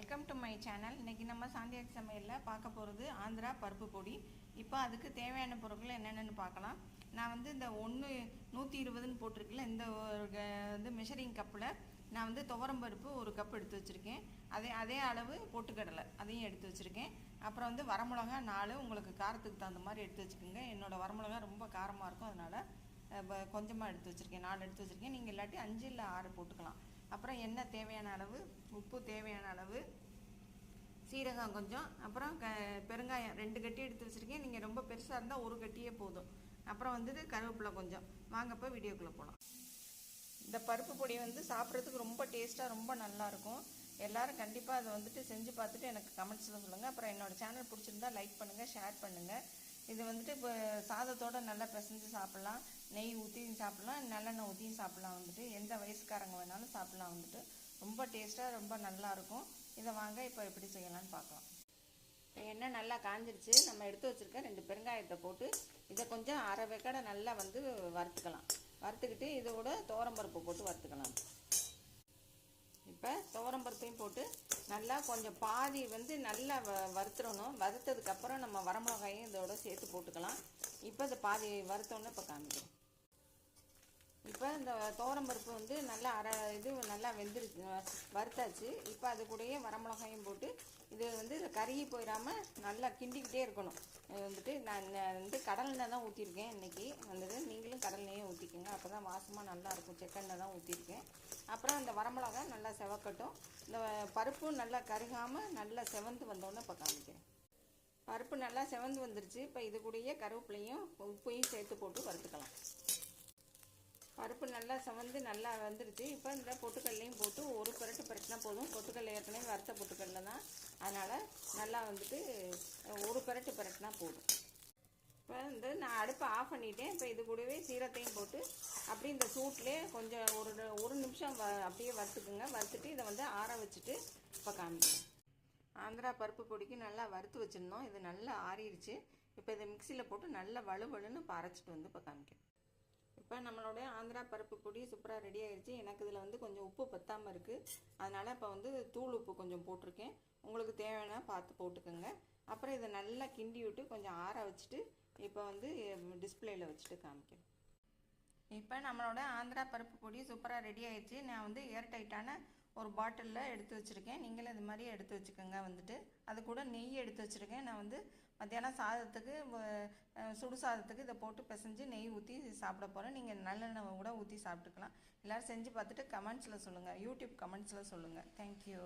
Welcome to my channel. இன்றைக்கி நம்ம சாந்தியாக் சமையலில் பார்க்க போகிறது ஆந்திரா பருப்பு பொடி. இப்போ அதுக்கு தேவையான பொருட்கள் என்னென்னு பார்க்கலாம். நான் வந்து இந்த 120ன்னு போட்டிருக்கல, இந்த வந்து மெஷரிங் கப்பில் நான் வந்து துவரம் பருப்பு 1 கப் எடுத்து வச்சுருக்கேன். அதே அளவு பொட்டுக்கடலை அதையும் எடுத்து வச்சுருக்கேன். அப்புறம் வந்து வரமிளகா 4, உங்களுக்கு காரத்துக்கு தகுந்த மாதிரி எடுத்து வச்சுக்கோங்க. என்னோடய வரமிளகா ரொம்ப காரமாக இருக்கும், அதனால் கொஞ்சமாக எடுத்து வச்சுருக்கேன், 4 எடுத்து வச்சுருக்கேன். நீங்கள் இல்லாட்டி 5 இல்லை 6 போட்டுக்கலாம். அப்புறம் எண்ணெய் தேவையான அளவு, உப்பு தேவையான அளவு, சீரகம் கொஞ்சம், அப்புறம் பெருங்காயம் 2 கட்டி எடுத்து வச்சுருக்கேன். நீங்கள் ரொம்ப பெருசாக இருந்தால் 1 கட்டியே போதும். அப்புறம் வந்து கருவேப்பிலை கொஞ்சம். வாங்கப்போ வீடியோக்குள்ளே போகலாம். இந்த பருப்பு பொடி வந்து சாப்பிட்றதுக்கு ரொம்ப டேஸ்ட்டாக ரொம்ப நல்லாயிருக்கும். எல்லோரும் கண்டிப்பாக அதை வந்துட்டு செஞ்சு பார்த்துட்டு எனக்கு கமெண்ட்ஸில் சொல்லுங்கள். அப்புறம் என்னோடய சேனல் பிடிச்சிருந்தா லைக் பண்ணுங்கள், ஷேர் பண்ணுங்கள். இது வந்துட்டு இப்போ சாதத்தோடு நல்லா பிசைஞ்சு சாப்பிட்லாம், நெய் ஊற்றியும் சாப்பிட்லாம், நல்லெண்ணெய் ஊற்றியும் சாப்பிட்லாம். வந்துட்டு எந்த வயசுக்காரங்க வேணாலும் சாப்பிட்லாம். வந்துட்டு ரொம்ப டேஸ்ட்டாக ரொம்ப நல்லாயிருக்கும். இதை வாங்க இப்போ எப்படி செய்யலான்னு பார்க்கலாம். எண்ணெய் நல்லா காஞ்சிருச்சு. நம்ம எடுத்து வச்சுருக்க 2 பெருங்காயத்தை போட்டு இதை கொஞ்சம் அரை வேக்காடை நல்லா வந்து வறுத்துக்கலாம். வறுத்துக்கிட்டு இதோட துவரம்பருப்பு போட்டு வறுத்துக்கலாம். இப்போ துவரம்பருப்பையும் போட்டு நல்லா கொஞ்சம் பாதி வந்து நல்லா வறுத்துடணும். வறுத்ததுக்கப்புறம் நம்ம வரமிளகாயும் இதோட சேர்த்து போட்டுக்கலாம். இப்போ இந்த பாதி வறுத்தோன்னு இப்போ காமிக்கிறேன். இப்போ இந்த துவரம்பருப்பு வந்து நல்லா நல்லா வெந்துருச்சு, வறுத்தாச்சு. இப்போ அது கூடயே வரமிளகாயும் போட்டு இது வந்து கருகி போயிடாமல் நல்லா கிண்டிக்கிட்டே இருக்கணும். வந்துட்டு நான் வந்து கடலெண்ணெய் தான் ஊற்றிருக்கேன் இன்றைக்கி. வந்துட்டு நீங்களும் கடலெண்ணெயும் ஊற்றிக்கோங்க, அப்போ தான் வாசமாக நல்லாயிருக்கும். செக்கெண்ணெய் தான் ஊற்றிருக்கேன். அப்புறம் இந்த வரமிளகா நல்லா செவக்கட்டும். இந்த பருப்பும் நல்லா கருகாமல் நல்லா செவந்து வந்தோன்னே இப்போ காமிக்கிறேன். பருப்பு நல்லா செவந்து வந்துருச்சு. இப்போ இது கூடயே கருவேப்பிலையும் உப்பையும் சேர்த்து போட்டு வறுத்துக்கலாம். பருப்பு நல்லா செவந்து நல்லா வந்துருச்சு. இப்போ இந்த பொட்டுக்கல்லையும் போட்டு ஒரு பிரட்டினா போதும். பொட்டுக்கல்லை ஏற்கனவே வறுத்த பொட்டுக்கல்ல தான், அதனால் நல்லா வந்துட்டு ஒரு பிரட்டினா போதும். இப்போ வந்து நான் அடுப்பை ஆஃப் பண்ணிட்டேன். இப்போ இது கூடவே சீரகத்தையும் போட்டு அப்படியே இந்த சூட்லேயே கொஞ்சம் ஒரு நிமிஷம் அப்படியே வறுத்துக்குங்க. வறுத்துட்டு இதை வந்து ஆற வச்சுட்டு இப்போ காமிக்கிறேன். ஆந்திரா பருப்பு பொடிக்கு நல்லா வறுத்து வச்சுருந்தோம். இது நல்லா ஆறிடுச்சு. இப்போ இதை மிக்சியில் போட்டு நல்லா வலுவலுன்னு அரைச்சிட்டு வந்து இப்போ காமிக்கிறேன். இப்போ நம்மளுடைய ஆந்திரா பருப்பு பொடி சூப்பராக ரெடி ஆகிடுச்சு. எனக்கு இதில் வந்து கொஞ்சம் உப்பு பத்தாமல் இருக்குது, அதனால் இப்போ வந்து தூள் உப்பு கொஞ்சம் போட்டிருக்கேன். உங்களுக்கு தேவையான பார்த்து போட்டுக்கோங்க. அப்புறம் இதை நல்லா கிண்டி விட்டு கொஞ்சம் ஆற வச்சுட்டு இப்போ வந்து டிஸ்பிளேயில் வச்சுட்டு காமிக்கிறேன். இப்போ நம்மளோட ஆந்திரா பருப்பு பொடி சூப்பராக ரெடி ஆகிடுச்சு. நான் வந்து ஏர் டைட்டான ஒரு பாட்டிலில் எடுத்து வச்சுருக்கேன். நீங்களும் இது மாதிரி எடுத்து வச்சுக்கோங்க. வந்துட்டு அது கூட நெய் எடுத்து வச்சுருக்கேன். நான் வந்து மத்தியானம் சாதத்துக்கு சுடு சாதத்துக்கு இதை போட்டு பிசைஞ்சு நெய் ஊற்றி சாப்பிட போகிறேன். நீங்கள் நல்லெண்ணெய் கூட ஊற்றி சாப்பிட்டுக்கலாம். எல்லோரும் செஞ்சு பார்த்துட்டு கமெண்ட்ஸில் சொல்லுங்கள், யூடியூப் கமெண்ட்ஸில் சொல்லுங்கள். தேங்க்யூ.